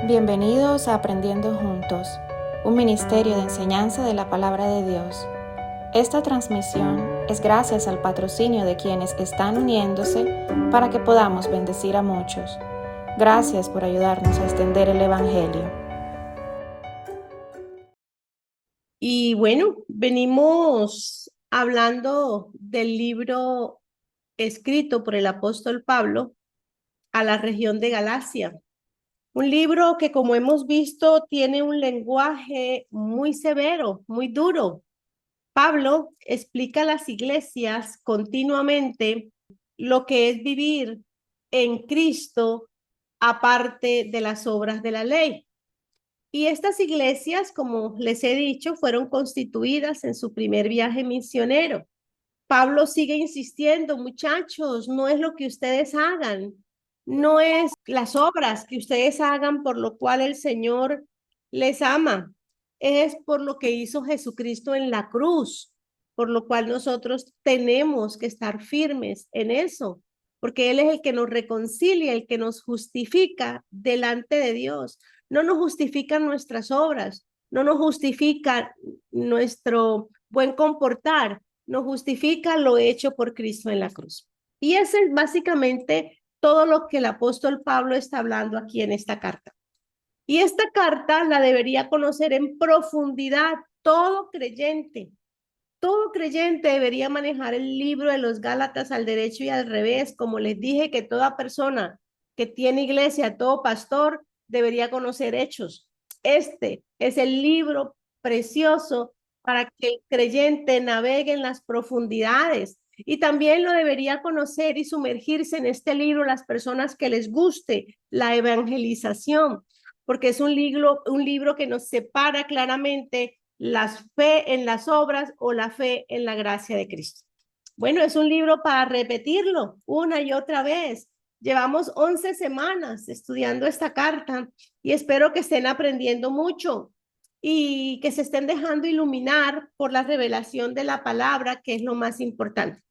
Bienvenidos a Aprendiendo Juntos, un ministerio de enseñanza de la palabra de Dios. Esta transmisión es gracias al patrocinio de quienes están uniéndose para que podamos bendecir a muchos. Gracias por ayudarnos a extender el Evangelio. Y bueno, venimos hablando del libro escrito por el apóstol Pablo a la región de Galacia. Un libro que, como hemos visto, tiene un lenguaje muy severo, muy duro. Pablo explica a las iglesias continuamente lo que es vivir en Cristo aparte de las obras de la ley. Y estas iglesias, como les he dicho, fueron constituidas en su primer viaje misionero. Pablo sigue insistiendo, muchachos, no es lo que ustedes hagan, no es las obras que ustedes hagan por lo cual el Señor les ama, es por lo que hizo Jesucristo en la cruz, por lo cual nosotros tenemos que estar firmes en eso, porque Él es el que nos reconcilia, el que nos justifica delante de Dios. No nos justifican nuestras obras, no nos justifica nuestro buen comportar, nos justifica lo hecho por Cristo en la cruz. Y ese es básicamente todo lo que el apóstol Pablo está hablando aquí en esta carta. Y esta carta la debería conocer en profundidad todo creyente. Todo creyente debería manejar el libro de los Gálatas al derecho y al revés. Como les dije, que toda persona que tiene iglesia, todo pastor, debería conocer Hechos. Este es el libro precioso para que el creyente navegue en las profundidades. Y también lo debería conocer y sumergirse en este libro las personas que les guste la evangelización, porque es un libro que nos separa claramente la fe en las obras o la fe en la gracia de Cristo. Bueno, es un libro para repetirlo una y otra vez. Llevamos 11 semanas estudiando esta carta y espero que estén aprendiendo mucho y que se estén dejando iluminar por la revelación de la palabra, que es lo más importante.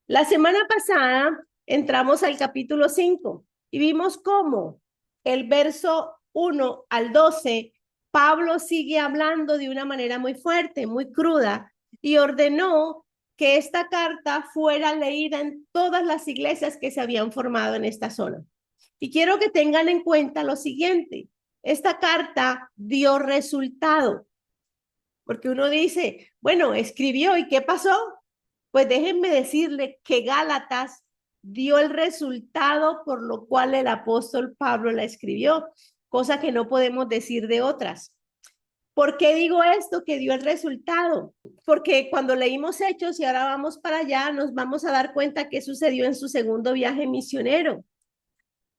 La semana pasada entramos al capítulo 5 y vimos cómo el verso 1 al 12, Pablo sigue hablando de una manera muy fuerte, muy cruda, y ordenó que esta carta fuera leída en todas las iglesias que se habían formado en esta zona. Y quiero que tengan en cuenta lo siguiente, esta carta dio resultado, porque uno dice, bueno, escribió, ¿y qué pasó? Pues déjenme decirle que Gálatas dio el resultado por lo cual el apóstol Pablo la escribió, cosa que no podemos decir de otras. ¿Por qué digo esto, que dio el resultado? Porque cuando leímos Hechos y ahora vamos para allá, nos vamos a dar cuenta qué sucedió en su segundo viaje misionero.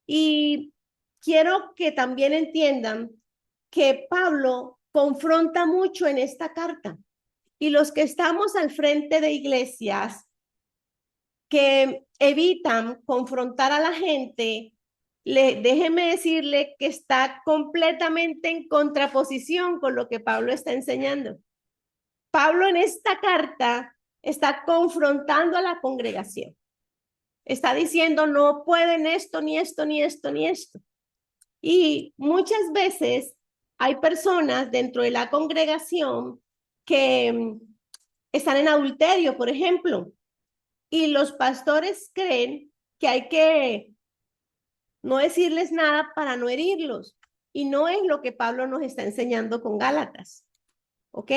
Y quiero que también entiendan que Pablo confronta mucho en esta carta. Y los que estamos al frente de iglesias que evitan confrontar a la gente, déjeme decirle que está completamente en contraposición con lo que Pablo está enseñando. Pablo en esta carta está confrontando a la congregación. Está diciendo, no pueden esto, ni esto, ni esto, ni esto. Y muchas veces hay personas dentro de la congregación que están en adulterio, por ejemplo, y los pastores creen que hay que no decirles nada para no herirlos. Y no es lo que Pablo nos está enseñando con Gálatas. ¿Ok?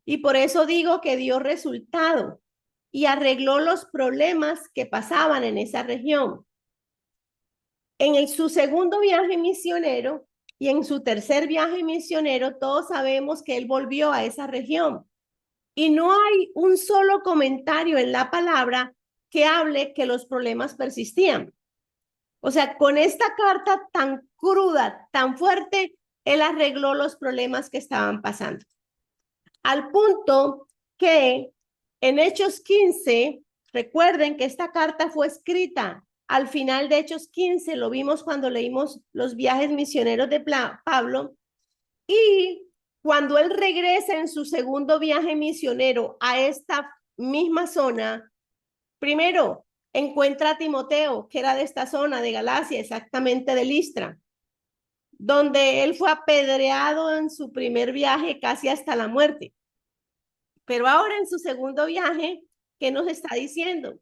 Y por eso digo que dio resultado y arregló los problemas que pasaban en esa región. Su segundo viaje misionero y en su tercer viaje misionero, todos sabemos que él volvió a esa región. Y no hay un solo comentario en la palabra que hable que los problemas persistían. O sea, con esta carta tan cruda, tan fuerte, él arregló los problemas que estaban pasando. Al punto que en Hechos 15, recuerden que esta carta fue escrita al final de Hechos 15, lo vimos cuando leímos los viajes misioneros de Pablo, y cuando él regresa en su segundo viaje misionero a esta misma zona, primero encuentra a Timoteo, que era de esta zona de Galacia, exactamente de Listra. donde él fue apedreado en su primer viaje casi hasta la muerte. Pero ahora en su segundo viaje, ¿qué nos está diciendo?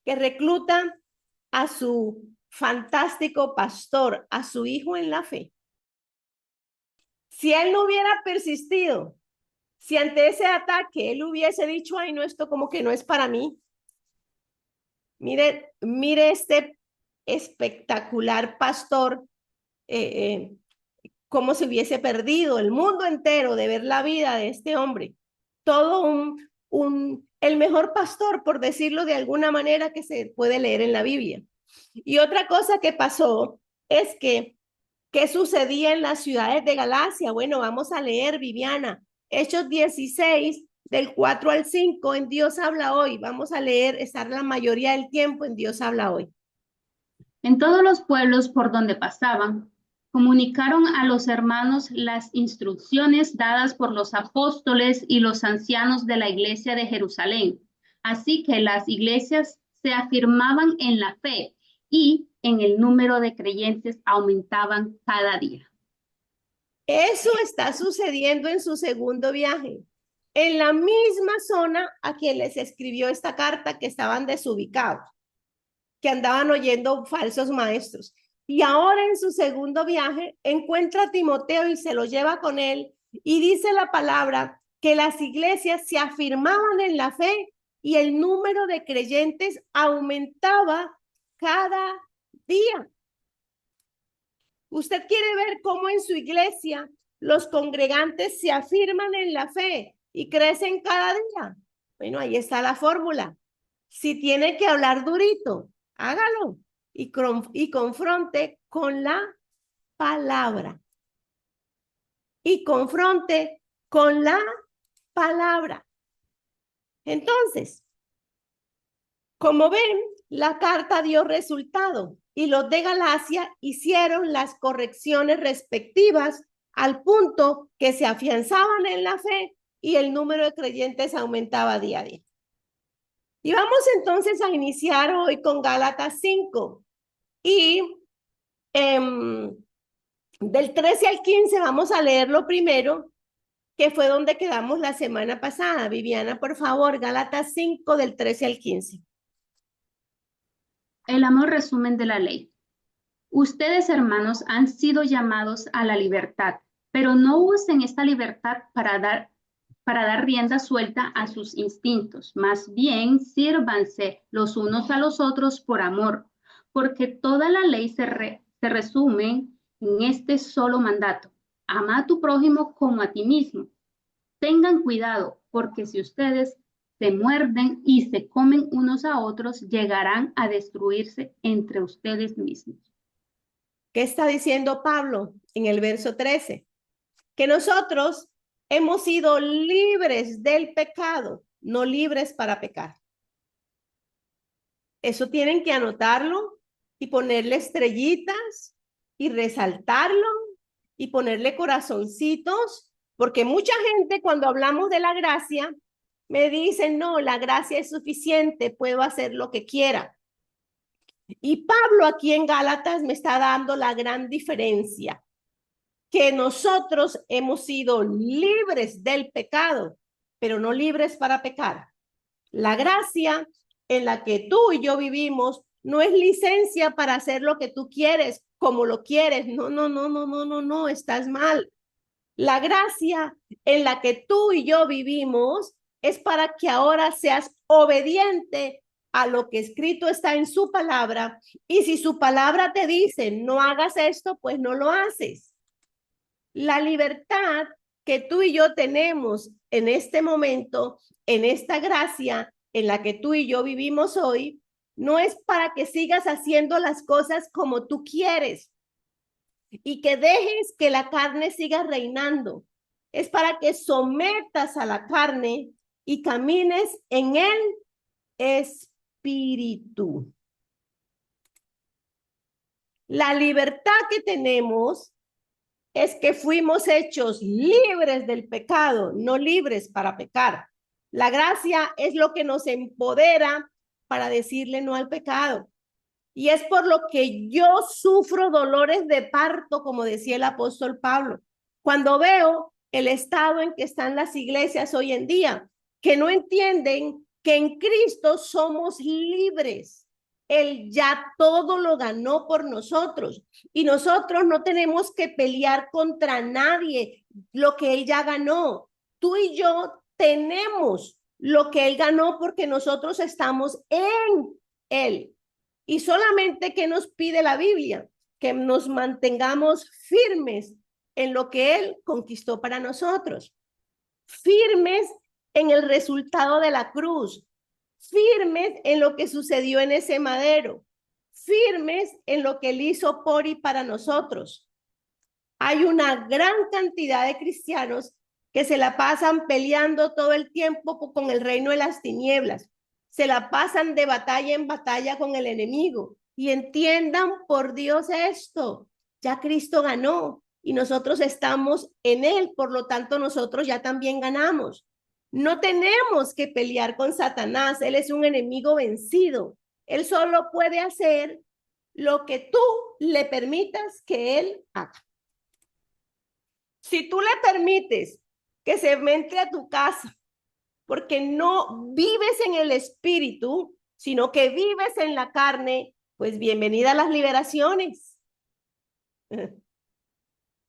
Que recluta a su fantástico pastor, a su hijo en la fe. Si él no hubiera persistido, si ante ese ataque él hubiese dicho, ay, no, esto como que no es para mí. Mire este espectacular pastor, cómo se hubiese perdido el mundo entero de ver la vida de este hombre. Todo el mejor pastor, por decirlo de alguna manera, que se puede leer en la Biblia. Y otra cosa que pasó es que, ¿qué sucedía en las ciudades de Galacia? Bueno, vamos a leer, Viviana, Hechos 16, del 4 al 5, en Dios habla hoy. Vamos a leer, estar la mayoría del tiempo en Dios habla hoy. En todos los pueblos por donde pasaban, comunicaron a los hermanos las instrucciones dadas por los apóstoles y los ancianos de la iglesia de Jerusalén. Así que las iglesias se afirmaban en la fe y en el número de creyentes aumentaban cada día. Eso está sucediendo en su segundo viaje, en la misma zona a quien les escribió esta carta, que estaban desubicados, que andaban oyendo falsos maestros. Y ahora en su segundo viaje encuentra a Timoteo y se lo lleva con él, y dice la palabra que las iglesias se afirmaban en la fe y el número de creyentes aumentaba cada día. Usted quiere ver cómo en su iglesia los congregantes se afirman en la fe y crecen cada día. Bueno, ahí está la fórmula. Si tiene que hablar durito, hágalo y confronte con la palabra. Y confronte con la palabra. Entonces, como ven, la carta dio resultado y los de Galacia hicieron las correcciones respectivas al punto que se afianzaban en la fe y el número de creyentes aumentaba día a día. Y vamos entonces a iniciar hoy con Gálatas 5 y del 13 al 15 vamos a leerlo primero, que fue donde quedamos la semana pasada. Viviana, por favor, Gálatas 5 del 13 al 15. El amor resumen de la ley. Ustedes, hermanos, han sido llamados a la libertad, pero no usen esta libertad para dar rienda suelta a sus instintos. Más bien, sírvanse los unos a los otros por amor, porque toda la ley se resume en este solo mandato. Ama a tu prójimo como a ti mismo. Tengan cuidado, porque si ustedes se muerden y se comen unos a otros, llegarán a destruirse entre ustedes mismos. ¿Qué está diciendo Pablo en el verso 13? Que nosotros hemos sido libres del pecado, no libres para pecar. Eso tienen que anotarlo y ponerle estrellitas y resaltarlo y ponerle corazoncitos, porque mucha gente cuando hablamos de la gracia me dicen, no, la gracia es suficiente, puedo hacer lo que quiera. Y Pablo aquí en Gálatas me está dando la gran diferencia, que nosotros hemos sido libres del pecado, pero no libres para pecar. La gracia en la que tú y yo vivimos no es licencia para hacer lo que tú quieres, como lo quieres. No, estás mal. La gracia en la que tú y yo vivimos es para que ahora seas obediente a lo que escrito está en su palabra, y si su palabra te dice no hagas esto, pues no lo haces. La libertad que tú y yo tenemos en este momento, en esta gracia en la que tú y yo vivimos hoy, no es para que sigas haciendo las cosas como tú quieres y que dejes que la carne siga reinando. Es para que sometas a la carne y camines en el espíritu. La libertad que tenemos es que fuimos hechos libres del pecado, no libres para pecar. La gracia es lo que nos empodera para decirle no al pecado. Y es por lo que yo sufro dolores de parto, como decía el apóstol Pablo, cuando veo el estado en que están las iglesias hoy en día, que no entienden que en Cristo somos libres. Él ya todo lo ganó por nosotros y nosotros no tenemos que pelear contra nadie lo que Él ya ganó. Tú y yo tenemos lo que Él ganó porque nosotros estamos en Él. Y solamente que nos pide la Biblia, que nos mantengamos firmes en lo que Él conquistó para nosotros, firmes en el resultado de la cruz, firmes en lo que sucedió en ese madero, firmes en lo que Él hizo por y para nosotros. Hay una gran cantidad de cristianos que se la pasan peleando todo el tiempo con el reino de las tinieblas, se la pasan de batalla en batalla con el enemigo. Y entiendan por Dios esto, ya Cristo ganó y nosotros estamos en Él, por lo tanto nosotros ya también ganamos. No tenemos que pelear con Satanás, él es un enemigo vencido. Él solo puede hacer lo que tú le permitas que él haga. Si tú le permites que se entre a tu casa, porque no vives en el espíritu, sino que vives en la carne, pues bienvenida a las liberaciones.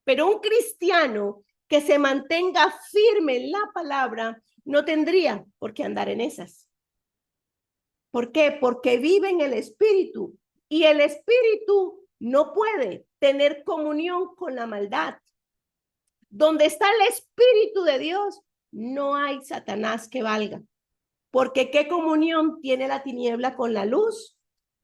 Pero un cristiano que se mantenga firme en la palabra no tendría por qué andar en esas. ¿Por qué? Porque vive en el espíritu y el espíritu no puede tener comunión con la maldad. Donde está el espíritu de Dios, no hay Satanás que valga. Porque ¿qué comunión tiene la tiniebla con la luz?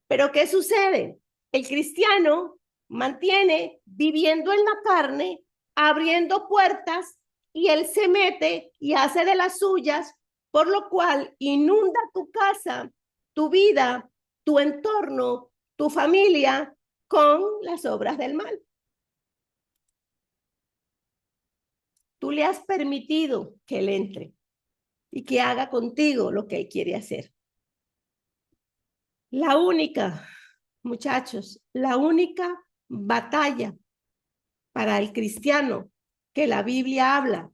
Pero ¿qué sucede? El cristiano mantiene viviendo en la carne, abriendo puertas, y él se mete y hace de las suyas, por lo cual inunda tu casa, tu vida, tu entorno, tu familia con las obras del mal. Tú le has permitido que él entre y que haga contigo lo que él quiere hacer. La única, muchachos, la única batalla para el cristiano que la Biblia habla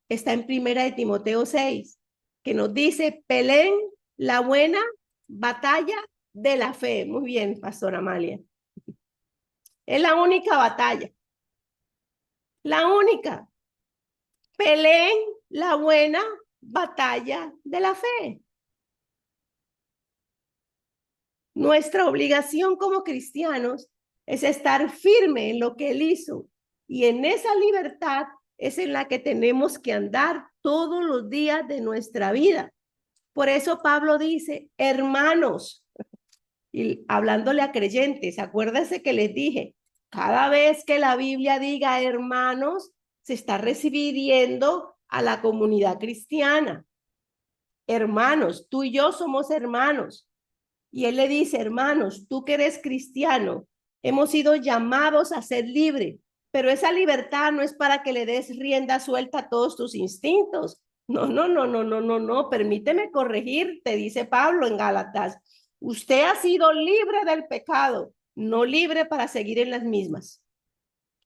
está en 1 Timoteo 6, que nos dice, peleen la buena batalla de la fe. Muy bien, Pastora Amalia. Es la única batalla. La única. Peleen la buena batalla de la fe. Nuestra obligación como cristianos es estar firme en lo que Él hizo. Y en esa libertad es en la que tenemos que andar todos los días de nuestra vida. Por eso Pablo dice, hermanos, y hablándole a creyentes, acuérdense que les dije, cada vez que la Biblia diga hermanos, se está refiriendo a la comunidad cristiana. Hermanos, tú y yo somos hermanos. Y él le dice, hermanos, tú que eres cristiano, hemos sido llamados a ser libres, pero esa libertad no es para que le des rienda suelta a todos tus instintos. No, permíteme corregirte, dice Pablo en Gálatas. Usted ha sido libre del pecado, no libre para seguir en las mismas.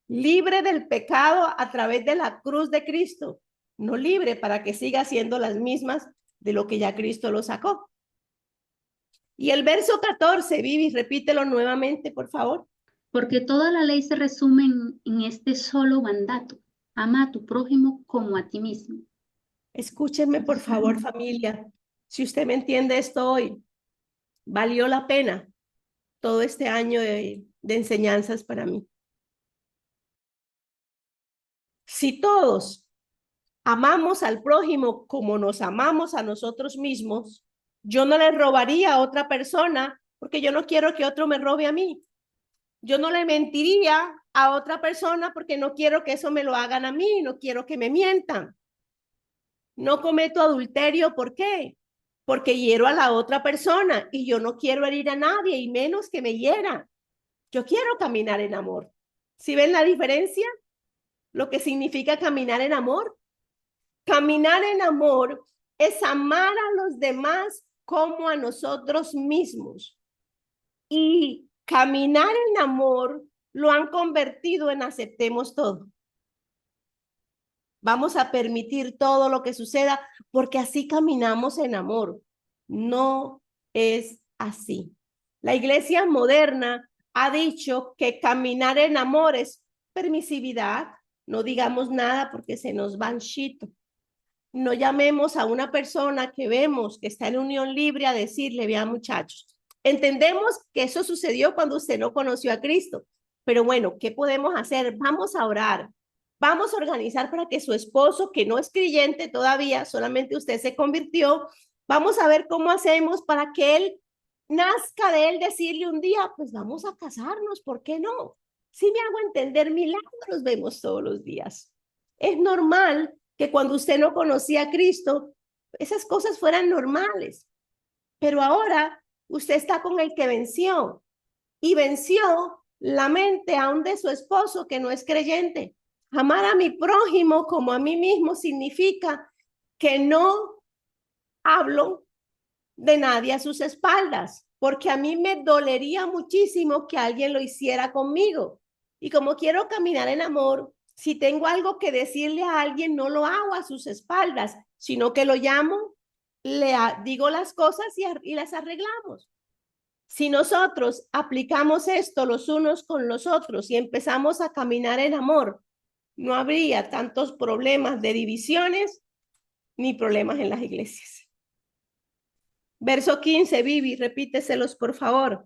Libre del pecado a través de la cruz de Cristo, no libre para que siga haciendo las mismas de lo que ya Cristo lo sacó. Y el verso 14, Vivi, repítelo nuevamente, por favor. Porque toda la ley se resume en este solo mandato. Ama a tu prójimo como a ti mismo. Escúchenme, por favor, familia. Si usted me entiende esto hoy, valió la pena todo este año de enseñanzas para mí. Si todos amamos al prójimo como nos amamos a nosotros mismos, yo no le robaría a otra persona porque yo no quiero que otro me robe a mí. Yo no le mentiría a otra persona porque no quiero que eso me lo hagan a mí, no quiero que me mientan. No cometo adulterio, ¿por qué? Porque hiero a la otra persona y yo no quiero herir a nadie y menos que me hiera. Yo quiero caminar en amor. ¿Sí ven la diferencia? Lo que significa caminar en amor. Caminar en amor es amar a los demás como a nosotros mismos. y caminar en amor lo han convertido en aceptemos todo. Vamos a permitir todo lo que suceda porque así caminamos en amor. No es así. La iglesia moderna ha dicho que caminar en amor es permisividad. No digamos nada porque se nos va el chito. No llamemos a una persona que vemos que está en unión libre a decirle, vean muchachos, entendemos que eso sucedió cuando usted no conoció a Cristo, pero bueno, ¿qué podemos hacer? Vamos a orar, vamos a organizar para que su esposo, que no es creyente todavía, solamente usted se convirtió, vamos a ver cómo hacemos para que él nazca de él decirle un día, pues vamos a casarnos, ¿por qué no? Si me hago entender, milagros vemos todos los días. Es normal que cuando usted no conocía a Cristo, esas cosas fueran normales. Pero ahora usted está con el que venció y venció la mente aún de su esposo que no es creyente. Amar a mi prójimo como a mí mismo significa que no hablo de nadie a sus espaldas, porque a mí me dolería muchísimo que alguien lo hiciera conmigo. Y como quiero caminar en amor, si tengo algo que decirle a alguien, no lo hago a sus espaldas, sino que lo llamo, le digo las cosas y las arreglamos. Si nosotros aplicamos esto los unos con los otros y empezamos a caminar en amor, no habría tantos problemas de divisiones ni problemas en las iglesias. Verso 15, Vivi, repíteselos por favor.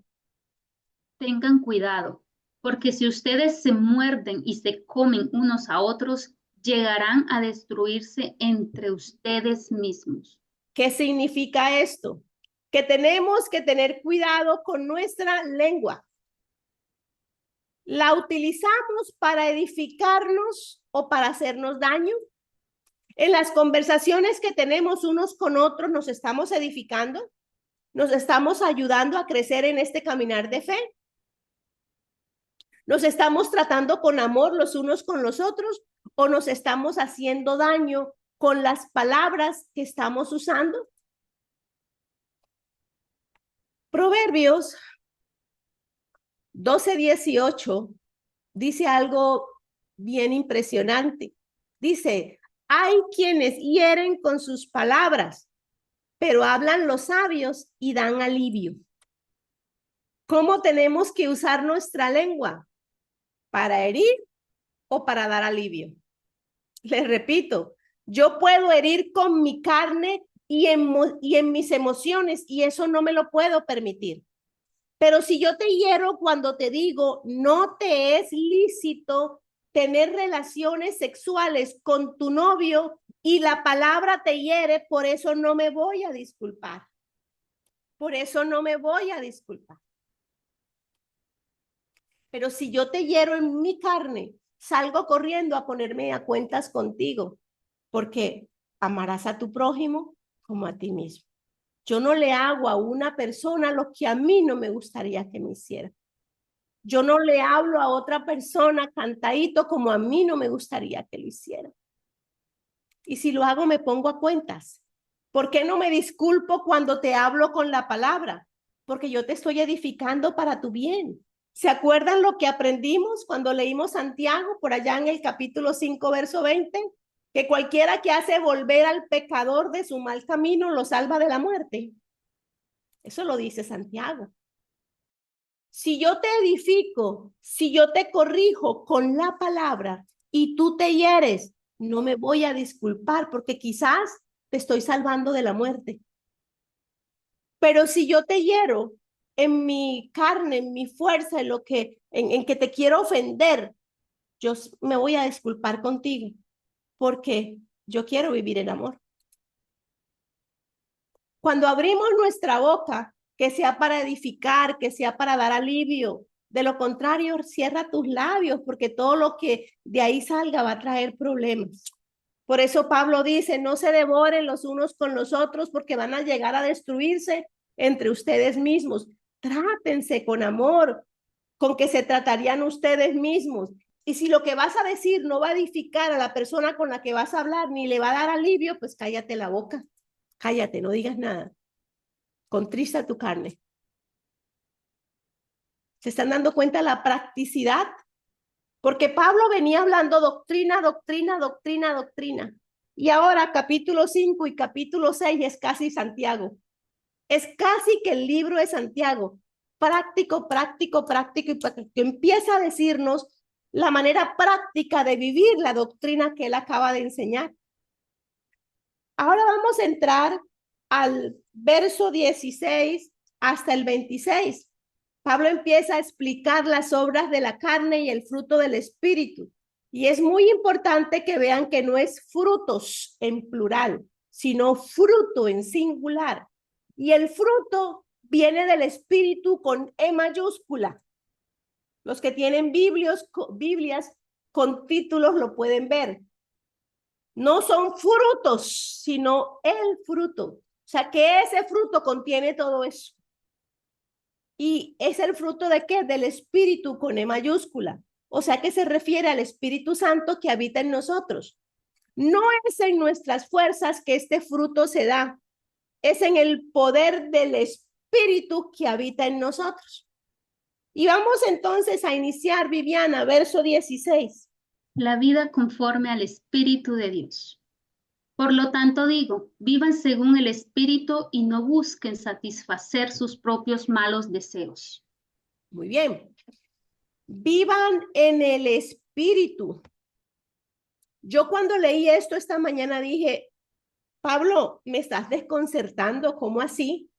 Tengan cuidado, porque si ustedes se muerden y se comen unos a otros, llegarán a destruirse entre ustedes mismos. ¿Qué significa esto? Que tenemos que tener cuidado con nuestra lengua. ¿La utilizamos para edificarnos o para hacernos daño? En las conversaciones que tenemos unos con otros, ¿nos estamos edificando? ¿Nos estamos ayudando a crecer en este caminar de fe? ¿Nos estamos tratando con amor los unos con los otros o nos estamos haciendo daño con las palabras que estamos usando? Proverbios 12:18 dice algo bien impresionante. Dice, hay quienes hieren con sus palabras, pero hablan los sabios y dan alivio. ¿Cómo tenemos que usar nuestra lengua? ¿Para herir o para dar alivio? Les repito, yo puedo herir con mi carne y en mis emociones y eso no me lo puedo permitir. Pero si yo te hiero cuando te digo, no te es lícito tener relaciones sexuales con tu novio y la palabra te hiere, por eso no me voy a disculpar. Por eso no me voy a disculpar. Pero si yo te hiero en mi carne, salgo corriendo a ponerme a cuentas contigo, porque amarás a tu prójimo como a ti mismo. Yo no le hago a una persona lo que a mí no me gustaría que me hiciera. Yo no le hablo a otra persona cantadito como a mí no me gustaría que lo hiciera. Y si lo hago, me pongo a cuentas. ¿Por qué no me disculpo cuando te hablo con la palabra? Porque yo te estoy edificando para tu bien. ¿Se acuerdan lo que aprendimos cuando leímos Santiago por allá en el capítulo 5, verso 20? Que cualquiera que hace volver al pecador de su mal camino lo salva de la muerte. Eso lo dice Santiago. Si yo te edifico, si yo te corrijo con la palabra y tú te hieres, no me voy a disculpar porque quizás te estoy salvando de la muerte. Pero si yo te hiero en mi carne, en mi fuerza, en que te quiero ofender, yo me voy a disculpar contigo porque yo quiero vivir en amor. Cuando abrimos nuestra boca, que sea para edificar, que sea para dar alivio. De lo contrario, cierra tus labios porque todo lo que de ahí salga va a traer problemas. Por eso Pablo dice, no se devoren los unos con los otros porque van a llegar a destruirse entre ustedes mismos. Trátense con amor, con que se tratarían ustedes mismos. Y si lo que vas a decir no va a edificar a la persona con la que vas a hablar ni le va a dar alivio, pues cállate la boca. Cállate, no digas nada. Contrista tu carne. ¿Se están dando cuenta de la practicidad? Porque Pablo venía hablando doctrina, doctrina, doctrina, doctrina. Y ahora capítulo 5 y capítulo 6 es casi Santiago. Es casi que el libro de Santiago. Práctico, práctico, práctico y práctico. Que empieza a decirnos la manera práctica de vivir la doctrina que él acaba de enseñar. Ahora vamos a entrar al verso 16 hasta el 26. Pablo empieza a explicar las obras de la carne y el fruto del espíritu. Y es muy importante que vean que no es frutos en plural, sino fruto en singular. Y el fruto viene del espíritu con E mayúscula. Los que tienen Biblias con títulos lo pueden ver. No son frutos, sino el fruto. O sea que ese fruto contiene todo eso. ¿Y es el fruto de qué? Del Espíritu con E mayúscula. O sea que se refiere al Espíritu Santo que habita en nosotros. No es en nuestras fuerzas que este fruto se da. Es en el poder del Espíritu que habita en nosotros. Y vamos entonces a iniciar, Viviana, verso 16. La vida conforme al Espíritu de Dios. Por lo tanto digo, vivan según el Espíritu y no busquen satisfacer sus propios malos deseos. Muy bien. Vivan en el Espíritu. Yo cuando leí esto esta mañana dije, Pablo, me estás desconcertando, ¿cómo así?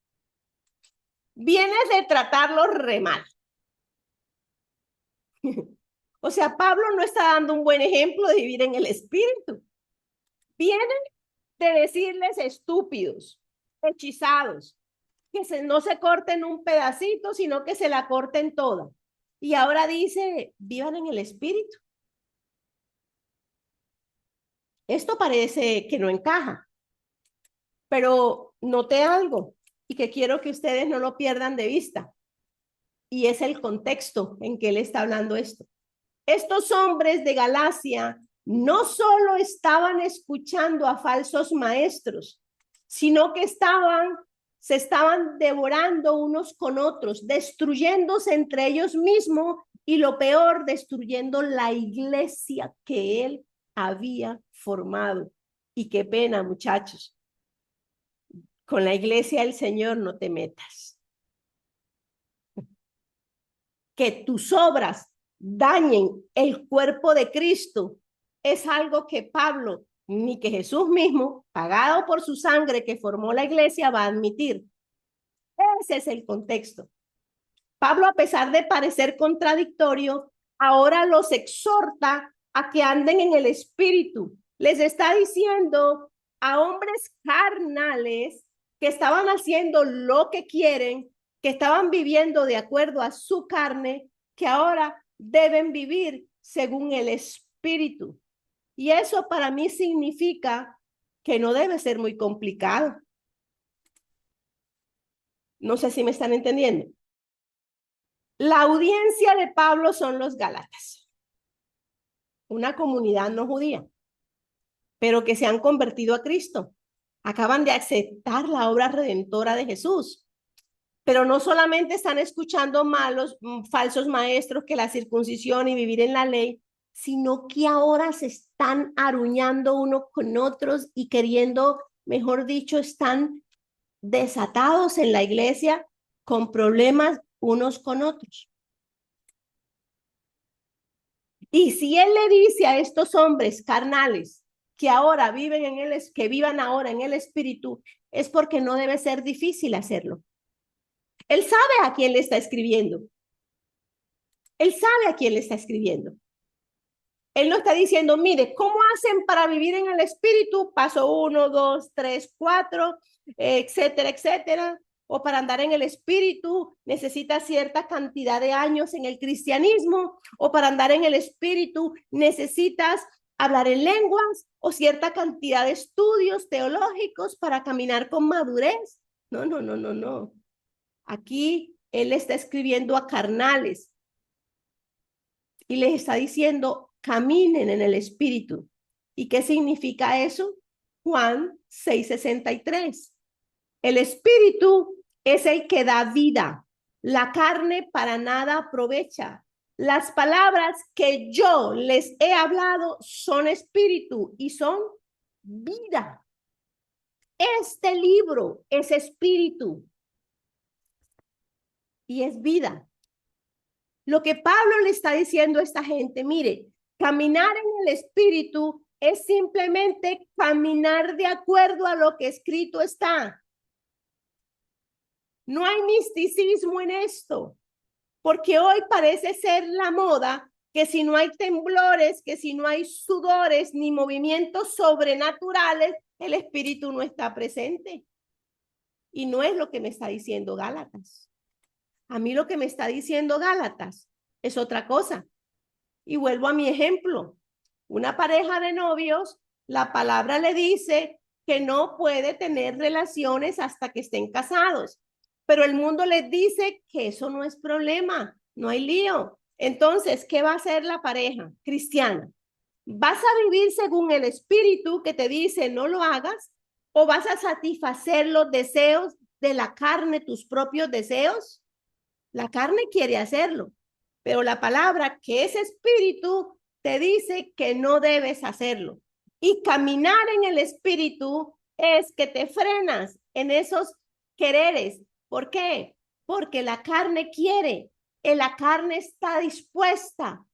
Vienes de tratarlo re mal. O sea, Pablo no está dando un buen ejemplo de vivir en el Espíritu. Viene de decirles estúpidos, hechizados, que no se corten un pedacito, sino que se la corten toda. Y ahora dice, vivan en el Espíritu. Esto parece que no encaja, pero noté algo y que quiero que ustedes no lo pierdan de vista. Y es el contexto en que él está hablando esto. Estos hombres de Galacia no solo estaban escuchando a falsos maestros, sino que se estaban devorando unos con otros, destruyéndose entre ellos mismos y lo peor, destruyendo la iglesia que él había formado. Y qué pena, muchachos. Con la iglesia del Señor no te metas. Que tus obras dañen el cuerpo de Cristo es algo que Pablo ni que Jesús mismo, pagado por su sangre que formó la iglesia, va a admitir. Ese es el contexto. Pablo, a pesar de parecer contradictorio, ahora los exhorta a que anden en el Espíritu. Les está diciendo a hombres carnales que estaban haciendo lo que quieren, que estaban viviendo de acuerdo a su carne, que ahora deben vivir según el Espíritu. Y eso para mí significa que no debe ser muy complicado. No sé si me están entendiendo. La audiencia de Pablo son los Gálatas, una comunidad no judía, pero que se han convertido a Cristo. Acaban de aceptar la obra redentora de Jesús. Pero no solamente están escuchando falsos maestros que la circuncisión y vivir en la ley, sino que ahora se están aruñando unos con otros y queriendo, mejor dicho, están desatados en la iglesia con problemas unos con otros. Y si él le dice a estos hombres carnales que ahora que vivan ahora en el Espíritu, es porque no debe ser difícil hacerlo. Él sabe a quién le está escribiendo. Él sabe a quién le está escribiendo. Él no está diciendo, mire, ¿cómo hacen para vivir en el Espíritu? Paso 1, 2, 3, 4, etcétera, etcétera. O para andar en el Espíritu necesitas cierta cantidad de años en el cristianismo. O para andar en el Espíritu necesitas hablar en lenguas o cierta cantidad de estudios teológicos para caminar con madurez. No, no, no, no, no. Aquí él está escribiendo a carnales y les está diciendo, caminen en el Espíritu. ¿Y qué significa eso? Juan 6:63. El Espíritu es el que da vida. La carne para nada aprovecha. Las palabras que yo les he hablado son espíritu y son vida. Este libro es espíritu y es vida. Lo que Pablo le está diciendo a esta gente, mire, caminar en el espíritu es simplemente caminar de acuerdo a lo que escrito está. No hay misticismo en esto, porque hoy parece ser la moda que si no hay temblores, que si no hay sudores ni movimientos sobrenaturales, el espíritu no está presente. Y no es lo que me está diciendo Gálatas. A mí lo que me está diciendo Gálatas es otra cosa. Y vuelvo a mi ejemplo. Una pareja de novios, la palabra le dice que no puede tener relaciones hasta que estén casados. Pero el mundo les dice que eso no es problema, no hay lío. Entonces, ¿qué va a hacer la pareja cristiana? ¿Vas a vivir según el espíritu que te dice no lo hagas? ¿O vas a satisfacer los deseos de la carne, tus propios deseos? La carne quiere hacerlo, pero la palabra que es espíritu te dice que no debes hacerlo. Y caminar en el espíritu es que te frenas en esos quereres. ¿Por qué? Porque la carne quiere, la carne está dispuesta,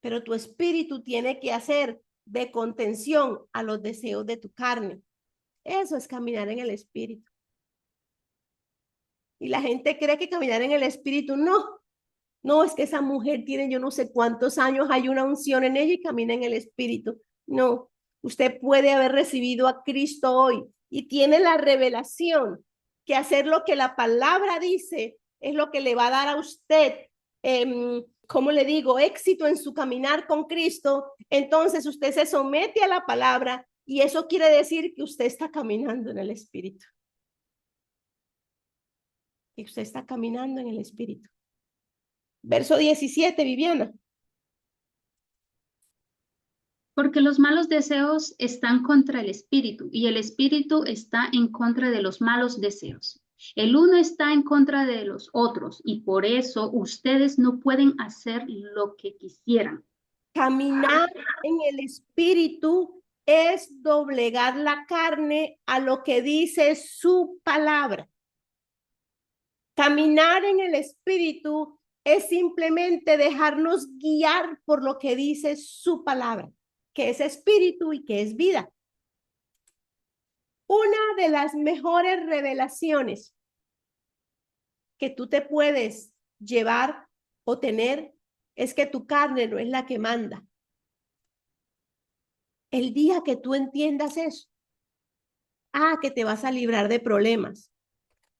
pero tu espíritu tiene que hacer de contención a los deseos de tu carne. Eso es caminar en el espíritu. Y la gente cree que caminar en el espíritu, no, es que esa mujer tiene yo no sé cuántos años, hay una unción en ella y camina en el espíritu. No, usted puede haber recibido a Cristo hoy y tiene la revelación que hacer lo que la palabra dice es lo que le va a dar a usted, ¿cómo le digo?, éxito en su caminar con Cristo. Entonces usted se somete a la palabra y eso quiere decir que usted está caminando en el espíritu. Y usted está caminando en el espíritu. Verso 17, Viviana. Porque los malos deseos están contra el espíritu y el espíritu está en contra de los malos deseos. El uno está en contra de los otros y por eso ustedes no pueden hacer lo que quisieran. Caminar en el espíritu es doblegar la carne a lo que dice su palabra. Caminar en el espíritu es simplemente dejarnos guiar por lo que dice su palabra, que es espíritu y que es vida. Una de las mejores revelaciones que tú te puedes llevar o tener es que tu carne no es la que manda. El día que tú entiendas eso, que te vas a librar de problemas.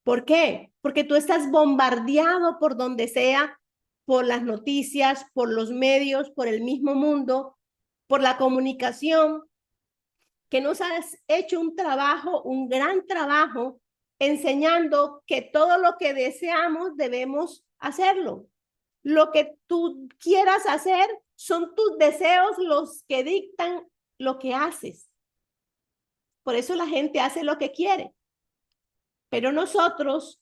¿Por qué? Porque tú estás bombardeado por donde sea, por las noticias, por los medios, por el mismo mundo, por la comunicación, que nos has hecho un trabajo, un gran trabajo, enseñando que todo lo que deseamos debemos hacerlo. Lo que tú quieras hacer son tus deseos los que dictan lo que haces. Por eso la gente hace lo que quiere. Pero nosotros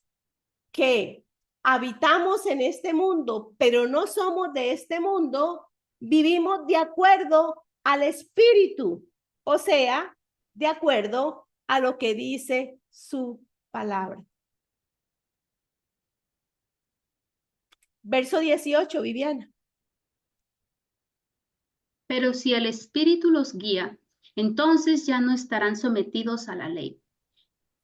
que habitamos en este mundo, pero no somos de este mundo, vivimos de acuerdo al espíritu, o sea, de acuerdo a lo que dice su palabra. Verso 18, Viviana. Pero si el espíritu los guía, entonces ya no estarán sometidos a la ley.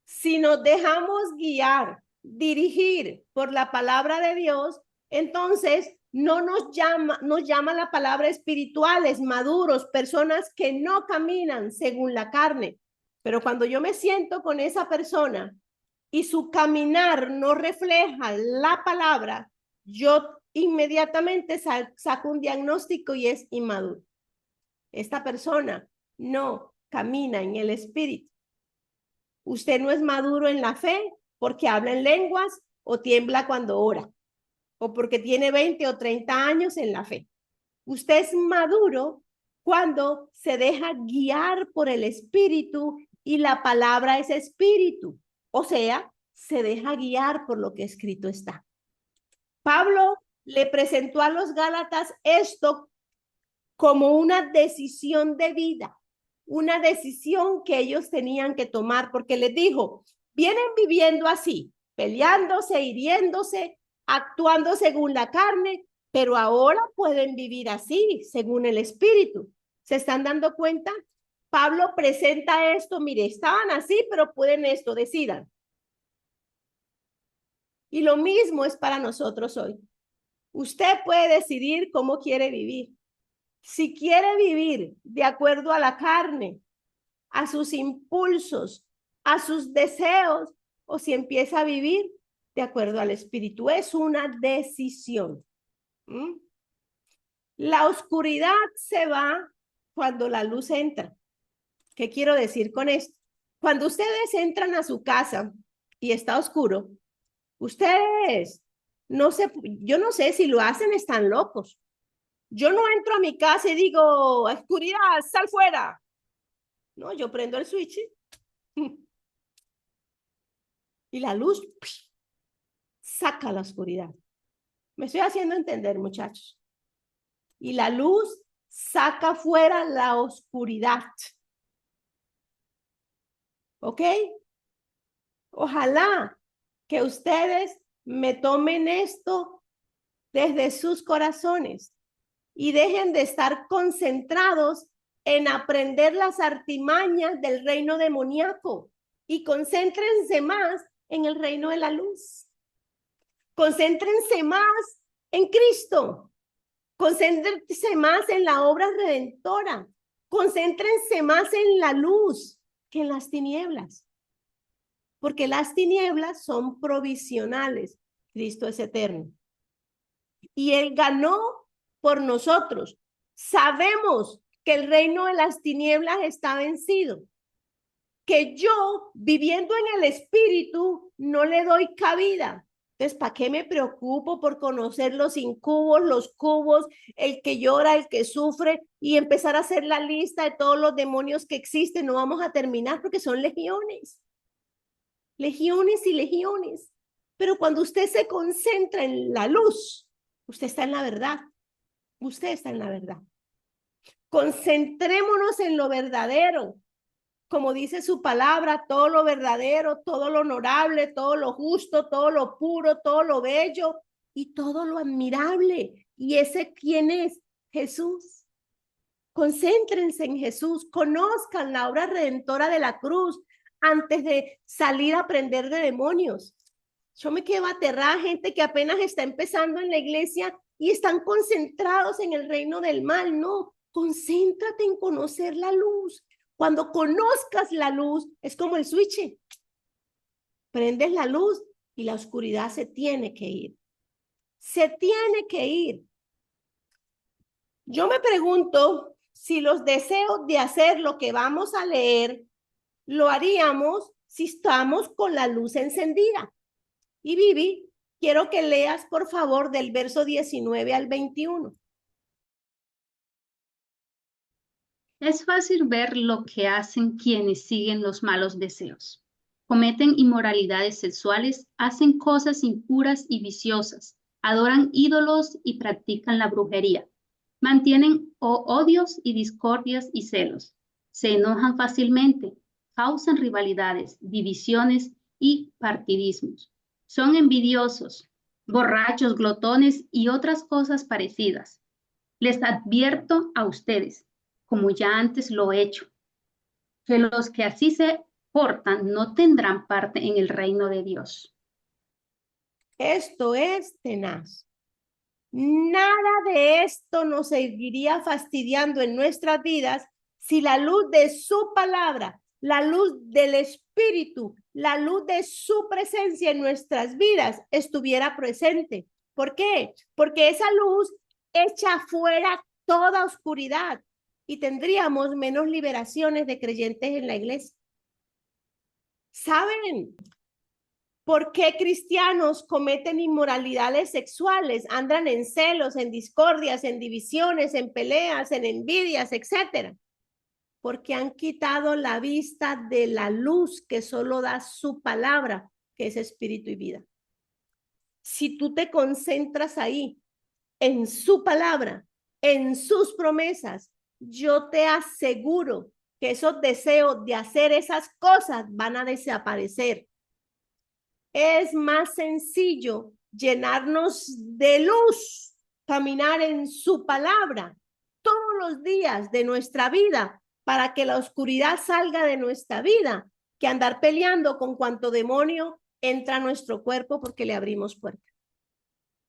Si nos dejamos guiar, dirigir por la palabra de Dios, entonces no nos llama la palabra espirituales, maduros, personas que no caminan según la carne. Pero cuando yo me siento con esa persona y su caminar no refleja la palabra, yo inmediatamente saco un diagnóstico y es inmaduro. Esta persona no camina en el espíritu. Usted no es maduro en la fe porque habla en lenguas o tiembla cuando ora, o porque tiene 20 o 30 años en la fe. Usted es maduro cuando se deja guiar por el espíritu y la palabra es espíritu. O sea, se deja guiar por lo que escrito está. Pablo le presentó a los Gálatas esto como una decisión de vida, una decisión que ellos tenían que tomar, porque les dijo, vienen viviendo así, peleándose, hiriéndose, actuando según la carne, pero ahora pueden vivir así, según el Espíritu. ¿Se están dando cuenta? Pablo presenta esto, mire, estaban así, pero pueden esto, decidan. Y lo mismo es para nosotros hoy. Usted puede decidir cómo quiere vivir. Si quiere vivir de acuerdo a la carne, a sus impulsos, a sus deseos, o si empieza a vivir de acuerdo al Espíritu. Es una decisión. La oscuridad se va cuando la luz entra. ¿Qué quiero decir con esto? Cuando ustedes entran a su casa y está oscuro, ustedes no sé, yo no sé si lo hacen, están locos. Yo no entro a mi casa y digo, oscuridad, sal fuera. No, yo prendo el switch y la luz saca la oscuridad. Me estoy haciendo entender, muchachos. Y la luz saca fuera la oscuridad. ¿Ok? Ojalá que ustedes me tomen esto desde sus corazones y dejen de estar concentrados en aprender las artimañas del reino demoníaco y concéntrense más en el reino de la luz. Concéntrense más en Cristo. Concéntrense más en la obra redentora. Concéntrense más en la luz que en las tinieblas. Porque las tinieblas son provisionales. Cristo es eterno. Y Él ganó por nosotros. Sabemos que el reino de las tinieblas está vencido. Que yo, viviendo en el Espíritu, no le doy cabida. Entonces, ¿para qué me preocupo por conocer los incubos, los cubos, el que llora, el que sufre y empezar a hacer la lista de todos los demonios que existen? No vamos a terminar porque son legiones. Legiones y legiones. Pero cuando usted se concentra en la luz, usted está en la verdad. Usted está en la verdad. Concentrémonos en lo verdadero. Como dice su palabra, todo lo verdadero, todo lo honorable, todo lo justo, todo lo puro, todo lo bello y todo lo admirable. ¿Y ese quién es? Jesús. Concéntrense en Jesús, conozcan la obra redentora de la cruz antes de salir a aprender de demonios. Yo me quedo aterrada, gente que apenas está empezando en la iglesia y están concentrados en el reino del mal. No, concéntrate en conocer la luz. Cuando conozcas la luz, es como el switch. Prendes la luz y la oscuridad se tiene que ir. Se tiene que ir. Yo me pregunto si los deseos de hacer lo que vamos a leer, lo haríamos si estamos con la luz encendida. Y Vivi, quiero que leas, por favor, del verso 19 al 21. Es fácil ver lo que hacen quienes siguen los malos deseos. Cometen inmoralidades sexuales, hacen cosas impuras y viciosas, adoran ídolos y practican la brujería. Mantienen odios y discordias y celos. Se enojan fácilmente, causan rivalidades, divisiones y partidismos. Son envidiosos, borrachos, glotones y otras cosas parecidas. Les advierto a ustedes, como ya antes lo he hecho, que los que así se portan no tendrán parte en el reino de Dios. Esto es tenaz. Nada de esto nos seguiría fastidiando en nuestras vidas si la luz de su palabra, la luz del Espíritu, la luz de su presencia en nuestras vidas estuviera presente. ¿Por qué? Porque esa luz echa fuera toda oscuridad y tendríamos menos liberaciones de creyentes en la iglesia. ¿Saben por qué cristianos cometen inmoralidades sexuales, andan en celos, en discordias, en divisiones, en peleas, en envidias, etcétera? Porque han quitado la vista de la luz que solo da su palabra, que es espíritu y vida. Si tú te concentras ahí, en su palabra, en sus promesas, yo te aseguro que esos deseos de hacer esas cosas van a desaparecer. Es más sencillo llenarnos de luz, caminar en su palabra todos los días de nuestra vida para que la oscuridad salga de nuestra vida, que andar peleando con cuanto demonio entra a nuestro cuerpo porque le abrimos puerta.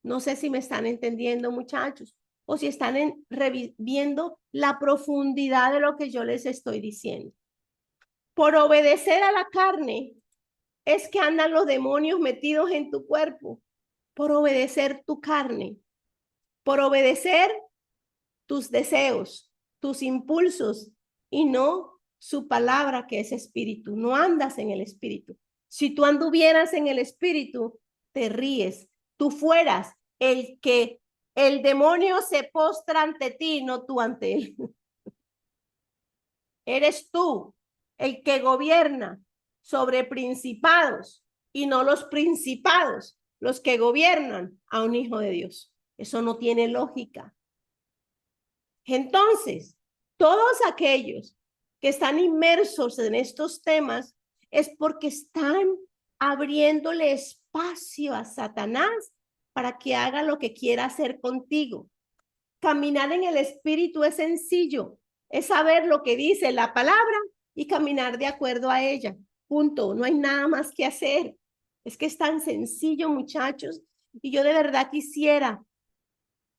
No sé si me están entendiendo, muchachos, o si están viendo la profundidad de lo que yo les estoy diciendo. Por obedecer a la carne es que andan los demonios metidos en tu cuerpo, por obedecer tu carne, por obedecer tus deseos, tus impulsos y no su palabra que es espíritu. No andas en el espíritu. Si tú anduvieras en el espíritu, te ríes. Tú fueras el que el demonio se postra ante ti, no tú ante él. Eres tú el que gobierna sobre principados y no los principados los que gobiernan a un hijo de Dios. Eso no tiene lógica. Entonces, todos aquellos que están inmersos en estos temas es porque están abriéndole espacio a Satanás para que haga lo que quiera hacer contigo. Caminar en el espíritu es sencillo, es saber lo que dice la palabra y caminar de acuerdo a ella. Punto. No hay nada más que hacer. Es que es tan sencillo, muchachos. Y yo de verdad quisiera.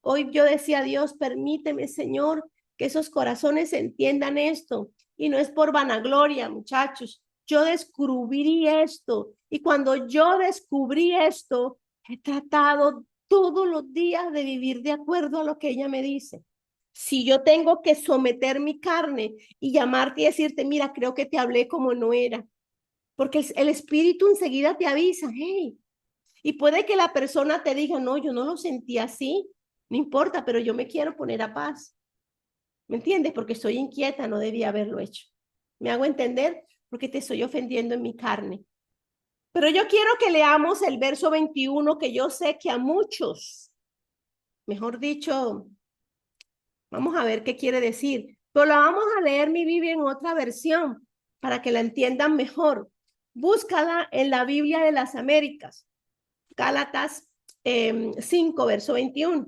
Hoy yo decía a Dios, permíteme, Señor, que esos corazones entiendan esto. Y no es por vanagloria, muchachos. Yo descubrí esto. Y cuando yo descubrí esto, he tratado todos los días de vivir de acuerdo a lo que ella me dice. Si yo tengo que someter mi carne y llamarte y decirte, mira, creo que te hablé como no era. Porque el espíritu enseguida te avisa, hey. Y puede que la persona te diga, no, yo no lo sentí así. No importa, pero yo me quiero poner a paz. ¿Me entiendes? Porque estoy inquieta, no debía haberlo hecho. ¿Me hago entender? Porque te estoy ofendiendo en mi carne. Pero yo quiero que leamos el verso 21, que yo sé que a muchos, mejor dicho, vamos a ver qué quiere decir. Pero la vamos a leer mi Biblia en otra versión para que la entiendan mejor. Búscala en la Biblia de las Américas. Gálatas 5, verso 21.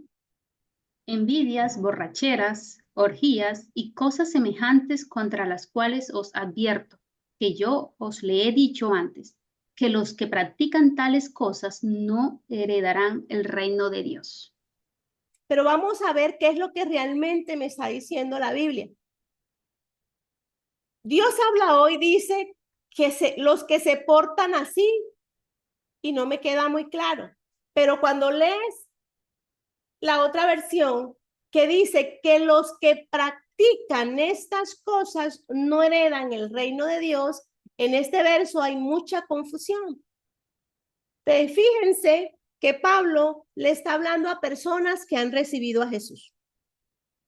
Envidias, borracheras, orgías y cosas semejantes contra las cuales os advierto, que yo os le he dicho antes, que los que practican tales cosas no heredarán el reino de Dios. Pero vamos a ver qué es lo que realmente me está diciendo la Biblia. Dios habla hoy, dice que los que se portan así, y no me queda muy claro, pero cuando lees la otra versión que dice que los que practican estas cosas no heredan el reino de Dios, en este verso hay mucha confusión. Fíjense que Pablo le está hablando a personas que han recibido a Jesús.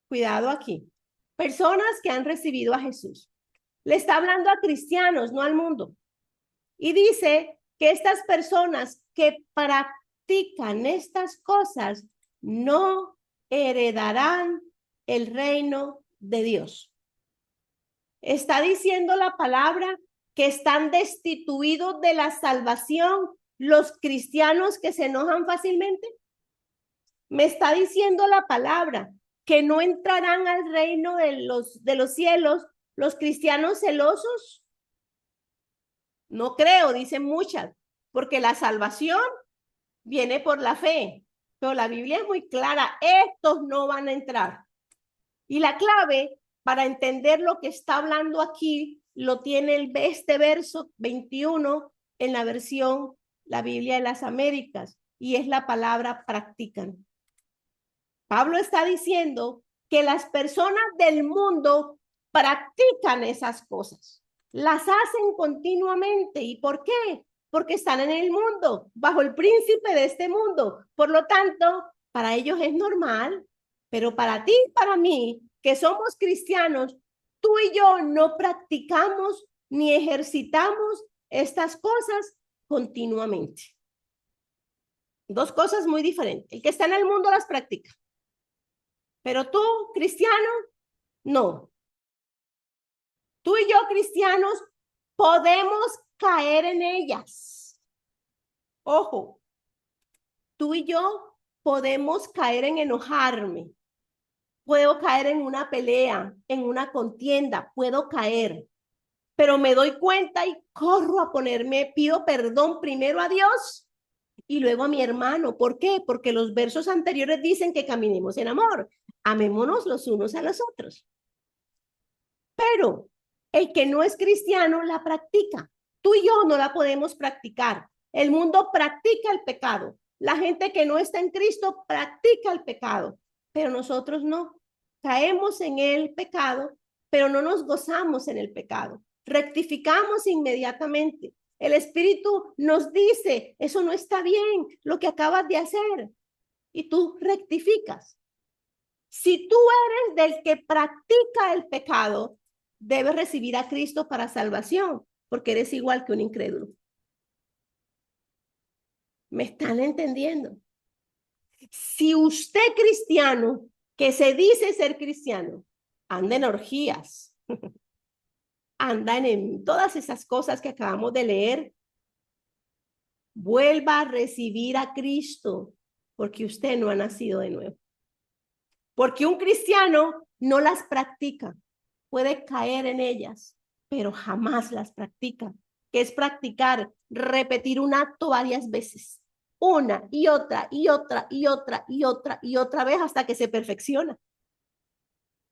Cuidado aquí. Personas que han recibido a Jesús. Le está hablando a cristianos, no al mundo. Y dice que estas personas que practican estas cosas no heredarán el reino de Dios. Está diciendo la palabra que están destituidos de la salvación los cristianos que se enojan fácilmente. Me está diciendo la palabra que no entrarán al reino de los cielos los cristianos celosos. No creo, dicen muchas, porque la salvación viene por la fe. Pero la Biblia es muy clara, estos no van a entrar. Y la clave para entender lo que está hablando aquí lo tiene este verso 21 en la versión, la Biblia de las Américas, y es la palabra practican. Pablo está diciendo que las personas del mundo practican esas cosas, las hacen continuamente. ¿Y por qué? Porque están en el mundo, bajo el príncipe de este mundo. Por lo tanto, para ellos es normal, pero para ti y para mí, que somos cristianos, tú y yo no practicamos ni ejercitamos estas cosas continuamente. Dos cosas muy diferentes. El que está en el mundo las practica. Pero tú, cristiano, no. Tú y yo, cristianos, podemos caer en ellas. Ojo, tú y yo podemos caer en enojarme. Puedo caer en una pelea, en una contienda, puedo caer. Pero me doy cuenta y corro a ponerme, pido perdón primero a Dios y luego a mi hermano. ¿Por qué? Porque los versos anteriores dicen que caminemos en amor. Amémonos los unos a los otros. Pero el que no es cristiano la practica. Tú y yo no la podemos practicar. El mundo practica el pecado. La gente que no está en Cristo practica el pecado, pero nosotros no. Caemos en el pecado, pero no nos gozamos en el pecado. Rectificamos inmediatamente. El Espíritu nos dice, eso no está bien, lo que acabas de hacer. Y tú rectificas. Si tú eres del que practica el pecado, debes recibir a Cristo para salvación, porque eres igual que un incrédulo. ¿Me están entendiendo? Si usted cristiano, que se dice ser cristiano, anda en orgías, anda en todas esas cosas que acabamos de leer, vuelva a recibir a Cristo, porque usted no ha nacido de nuevo. Porque un cristiano no las practica, puede caer en ellas, pero jamás las practica. ¿Qué es practicar? Repetir un acto varias veces, una y otra y otra y otra y otra y otra vez hasta que se perfecciona.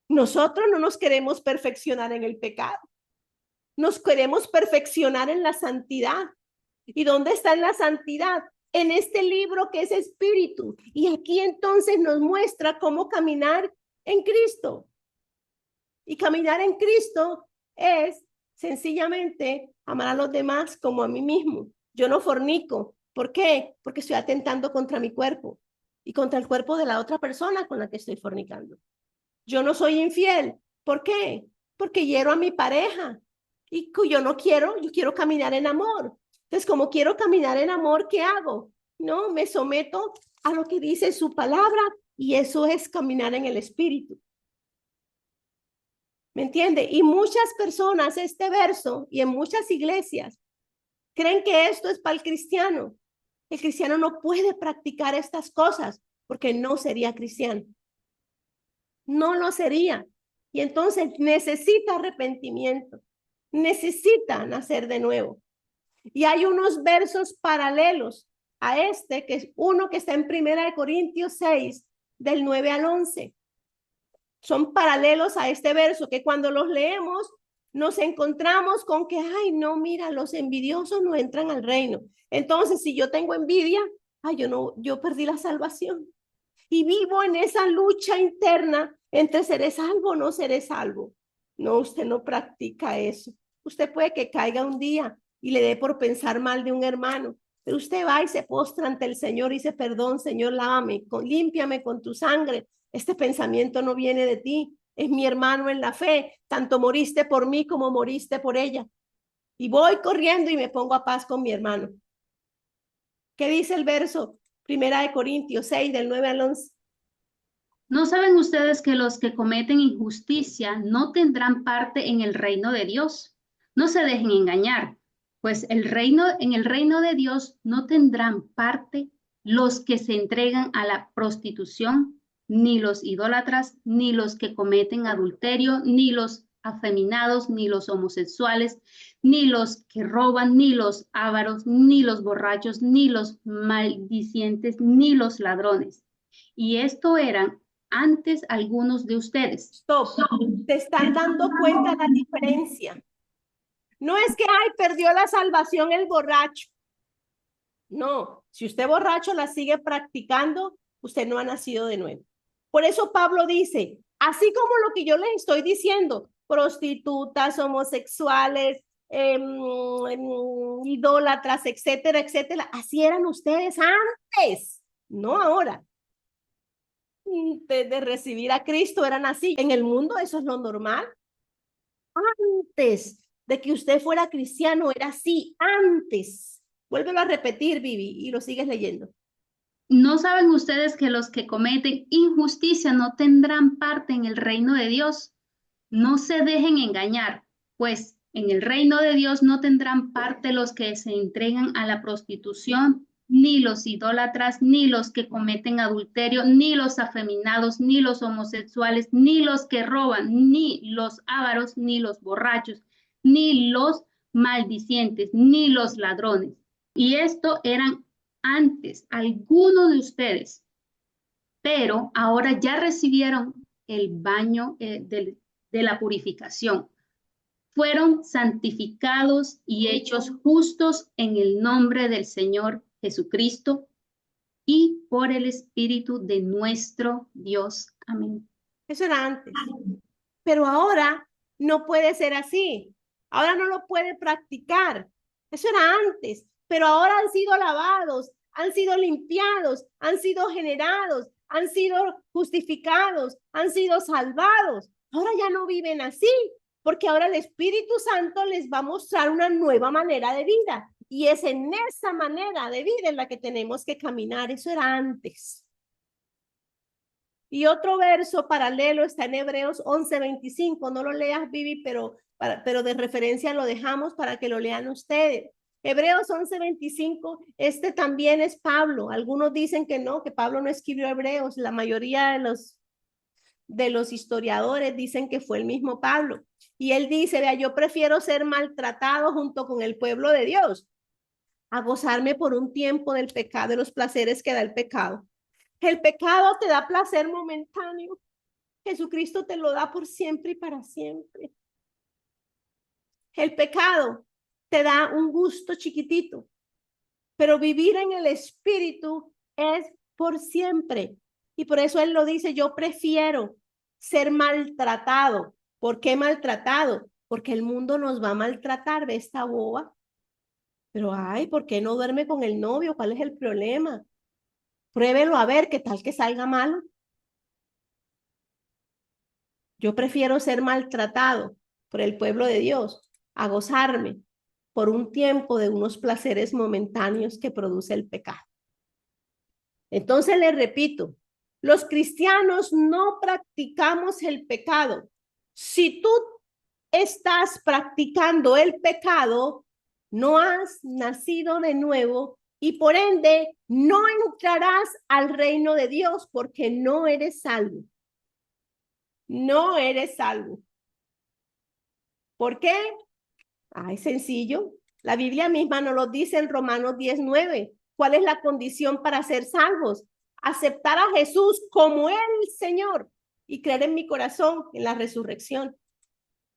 Nosotros no nos queremos perfeccionar en el pecado, nos queremos perfeccionar en la santidad. ¿Y dónde está la santidad? En este libro que es Espíritu. Y aquí entonces nos muestra cómo caminar en Cristo. Y caminar en Cristo es sencillamente amar a los demás como a mí mismo. Yo no fornico. ¿Por qué? Porque estoy atentando contra mi cuerpo y contra el cuerpo de la otra persona con la que estoy fornicando. Yo no soy infiel. ¿Por qué? Porque hiero a mi pareja y yo no quiero, yo quiero caminar en amor. Entonces, como quiero caminar en amor, ¿qué hago? No, me someto a lo que dice su palabra y eso es caminar en el Espíritu. ¿Me entiende? Y muchas personas, este verso y en muchas iglesias, creen que esto es para el cristiano. El cristiano no puede practicar estas cosas porque no sería cristiano. No lo sería. Y entonces necesita arrepentimiento. Necesita nacer de nuevo. Y hay unos versos paralelos a este, que es uno que está en 1 Corintios 6, del 9 al 11. Son paralelos a este verso, que cuando los leemos nos encontramos con que, ay, no, mira, los envidiosos no entran al reino. Entonces, si yo tengo envidia, ay, yo perdí la salvación. Y vivo en esa lucha interna entre seré salvo o no seré salvo. No, usted no practica eso. Usted puede que caiga un día y le dé por pensar mal de un hermano, pero usted va y se postra ante el Señor y dice, perdón, Señor, lávame, límpiame con tu sangre. Este pensamiento no viene de ti, es mi hermano en la fe. Tanto moriste por mí como moriste por ella. Y voy corriendo y me pongo a paz con mi hermano. ¿Qué dice el verso? 1 Corintios 6, del 9 al 11. ¿No saben ustedes que los que cometen injusticia no tendrán parte en el reino de Dios? No se dejen engañar, pues en el reino de Dios no tendrán parte los que se entregan a la prostitución, ni los idólatras, ni los que cometen adulterio, ni los afeminados, ni los homosexuales, ni los que roban, ni los ávaros, ni los borrachos, ni los maldicientes, ni los ladrones. Y esto eran antes algunos de ustedes. Stop. Te están dando cuenta de la diferencia. No es que, ay, perdió la salvación el borracho. No, si usted borracho la sigue practicando, usted no ha nacido de nuevo. Por eso Pablo dice, así como lo que yo les estoy diciendo, prostitutas, homosexuales, idólatras, etcétera, etcétera, así eran ustedes antes, no ahora. De recibir a Cristo eran así. En el mundo eso es lo normal. Antes de que usted fuera cristiano era así, antes. Vuélvelo a repetir, Vivi, y lo sigues leyendo. ¿No saben ustedes que los que cometen injusticia no tendrán parte en el reino de Dios? No se dejen engañar, pues en el reino de Dios no tendrán parte los que se entregan a la prostitución, ni los idólatras, ni los que cometen adulterio, ni los afeminados, ni los homosexuales, ni los que roban, ni los ávaros, ni los borrachos, ni los maldicientes, ni los ladrones. Y esto eran antes algunos de ustedes, pero ahora ya recibieron el baño de la purificación. Fueron santificados y hechos justos en el nombre del Señor Jesucristo y por el Espíritu de nuestro Dios. Amén. Eso era antes. Pero ahora no puede ser así. Ahora no lo puede practicar. Eso era antes. Pero ahora han sido lavados, han sido limpiados, han sido generados, han sido justificados, han sido salvados. Ahora ya no viven así, porque ahora el Espíritu Santo les va a mostrar una nueva manera de vida. Y es en esa manera de vida en la que tenemos que caminar. Eso era antes. Y otro verso paralelo está en Hebreos 11:25. No lo leas, Vivi, pero de referencia lo dejamos para que lo lean ustedes. Hebreos 11:25, este también es Pablo. Algunos dicen que no, que Pablo no escribió Hebreos. La mayoría de los historiadores dicen que fue el mismo Pablo. Y él dice, vea, yo prefiero ser maltratado junto con el pueblo de Dios a gozarme por un tiempo del pecado, de los placeres que da el pecado. El pecado te da placer momentáneo. Jesucristo te lo da por siempre y para siempre. El pecado te da un gusto chiquitito, pero vivir en el Espíritu es por siempre. Y por eso él lo dice, yo prefiero ser maltratado. ¿Por qué maltratado? Porque el mundo nos va a maltratar, ve esta boba. Pero ay, ¿por qué no duerme con el novio? ¿Cuál es el problema? Pruébelo a ver qué tal que salga malo. Yo prefiero ser maltratado por el pueblo de Dios a gozarme por un tiempo de unos placeres momentáneos que produce el pecado. Entonces les repito, los cristianos no practicamos el pecado. Si tú estás practicando el pecado, no has nacido de nuevo y por ende no entrarás al reino de Dios porque no eres salvo. No eres salvo. ¿Por qué? Es sencillo. La Biblia misma nos lo dice en Romanos 10:9. ¿Cuál es la condición para ser salvos? Aceptar a Jesús como el Señor y creer en mi corazón en la resurrección.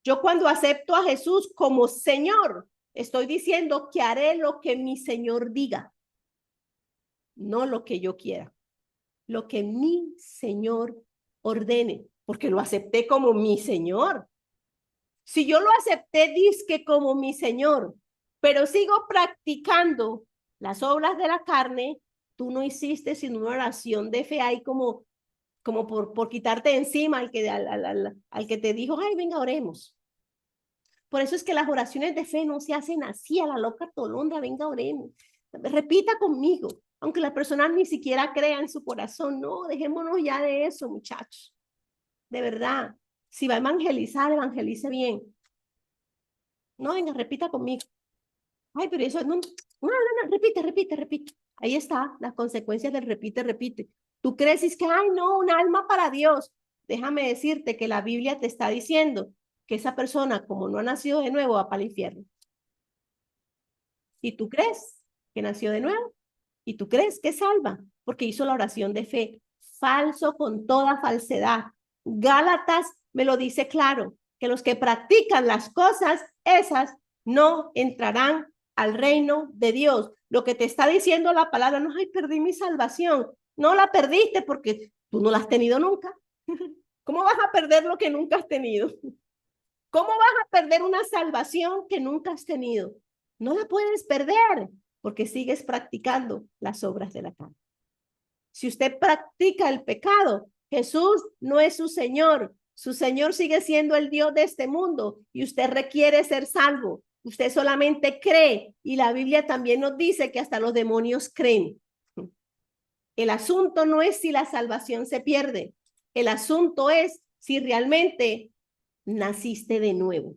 Yo cuando acepto a Jesús como Señor, estoy diciendo que haré lo que mi Señor diga, no lo que yo quiera, lo que mi Señor ordene, porque lo acepté como mi Señor. Si yo lo acepté, dizque como mi Señor, pero sigo practicando las obras de la carne, tú no hiciste sino una oración de fe ahí como por quitarte de encima al que te dijo, ay, venga, oremos. Por eso es que las oraciones de fe no se hacen así a la loca tolondra, venga, oremos. Repita conmigo, aunque la persona ni siquiera crea en su corazón, no, dejémonos ya de eso, muchachos. De verdad, si va a evangelizar, evangelice bien. No, venga, repita conmigo. Ay, pero eso no, repite. Ahí está, las consecuencias del repite. Tú crees que, ay, no, un alma para Dios. Déjame decirte que la Biblia te está diciendo que esa persona, como no ha nacido de nuevo, va para el infierno. Y tú crees que nació de nuevo, y tú crees que es salva, porque hizo la oración de fe. Falso con toda falsedad. Gálatas me lo dice claro, que los que practican las cosas, esas no entrarán al reino de Dios. Lo que te está diciendo la palabra, no, ay, perdí mi salvación. No la perdiste porque tú no la has tenido nunca. ¿Cómo vas a perder lo que nunca has tenido? ¿Cómo vas a perder una salvación que nunca has tenido? No la puedes perder porque sigues practicando las obras de la carne. Si usted practica el pecado, Jesús no es su Señor. Su Señor sigue siendo el Dios de este mundo y usted requiere ser salvo. Usted solamente cree y la Biblia también nos dice que hasta los demonios creen. El asunto no es si la salvación se pierde. El asunto es si realmente naciste de nuevo.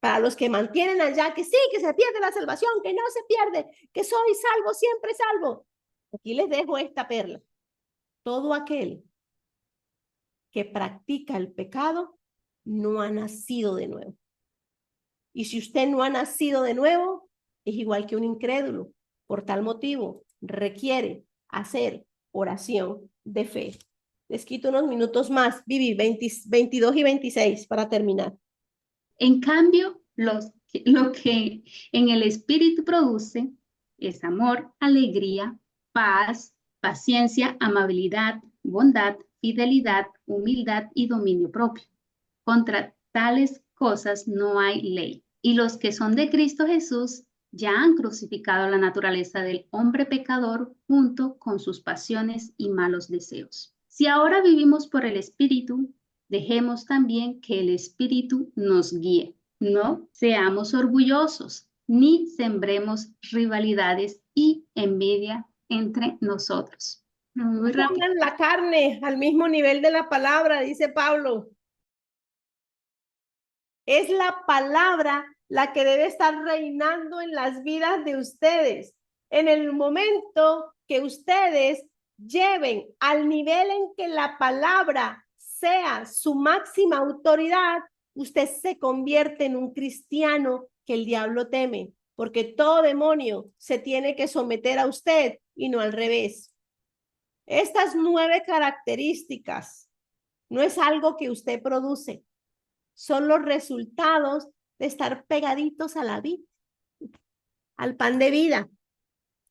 Para los que mantienen allá que sí, que se pierde la salvación, que no se pierde, que soy salvo, siempre salvo. Aquí les dejo esta perla. Todo aquel que practica el pecado no ha nacido de nuevo. Y si usted no ha nacido de nuevo, es igual que un incrédulo. Por tal motivo, requiere hacer oración de fe. Les quito unos minutos más, Vivi, 22 y 26 para terminar. En cambio, lo que en el Espíritu produce es amor, alegría, paz, paciencia, amabilidad, bondad, fidelidad, humildad y dominio propio. Contra tales cosas no hay ley. Y los que son de Cristo Jesús ya han crucificado la naturaleza del hombre pecador junto con sus pasiones y malos deseos. Si ahora vivimos por el Espíritu, dejemos también que el Espíritu nos guíe. No seamos orgullosos, ni sembremos rivalidades y envidia entre nosotros. Muy rápido. Pongan la carne al mismo nivel de la palabra, dice Pablo. Es la palabra la que debe estar reinando en las vidas de ustedes. En el momento que ustedes lleven al nivel en que la palabra sea su máxima autoridad, usted se convierte en un cristiano que el diablo teme, porque todo demonio se tiene que someter a usted y no al revés. Estas 9 características no es algo que usted produce, son los resultados de estar pegaditos a la vida, al pan de vida,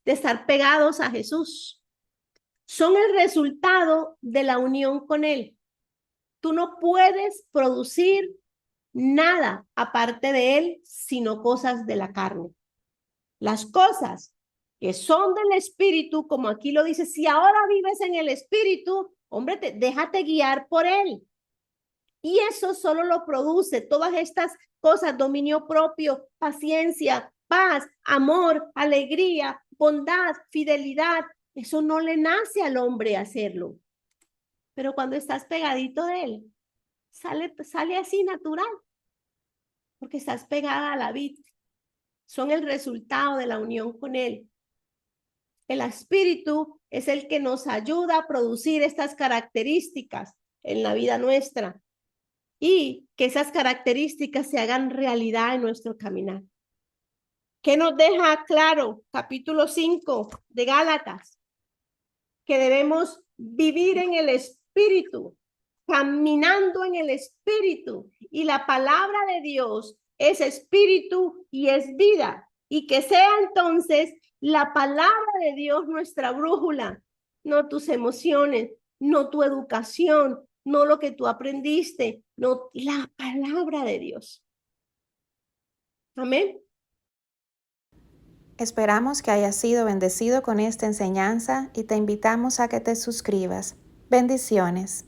de estar pegados a Jesús. Son el resultado de la unión con Él. Tú no puedes producir nada aparte de Él, sino cosas de la carne. Las cosas que son del Espíritu, como aquí lo dice, si ahora vives en el Espíritu, hombre, déjate guiar por Él. Y eso solo lo produce todas estas cosas: dominio propio, paciencia, paz, amor, alegría, bondad, fidelidad. Eso no le nace al hombre hacerlo. Pero cuando estás pegadito de él, sale así natural, porque estás pegada a la vid. Son el resultado de la unión con él. El Espíritu es el que nos ayuda a producir estas características en la vida nuestra, y que esas características se hagan realidad en nuestro caminar. ¿Qué nos deja claro? Capítulo 5 de Gálatas, que debemos vivir en el Espíritu, caminando en el Espíritu, y la palabra de Dios es espíritu y es vida, y que sea entonces la palabra de Dios nuestra brújula, no tus emociones, no tu educación, no lo que tú aprendiste, no, la palabra de Dios. Amén. Esperamos que hayas sido bendecido con esta enseñanza y te invitamos a que te suscribas. Bendiciones.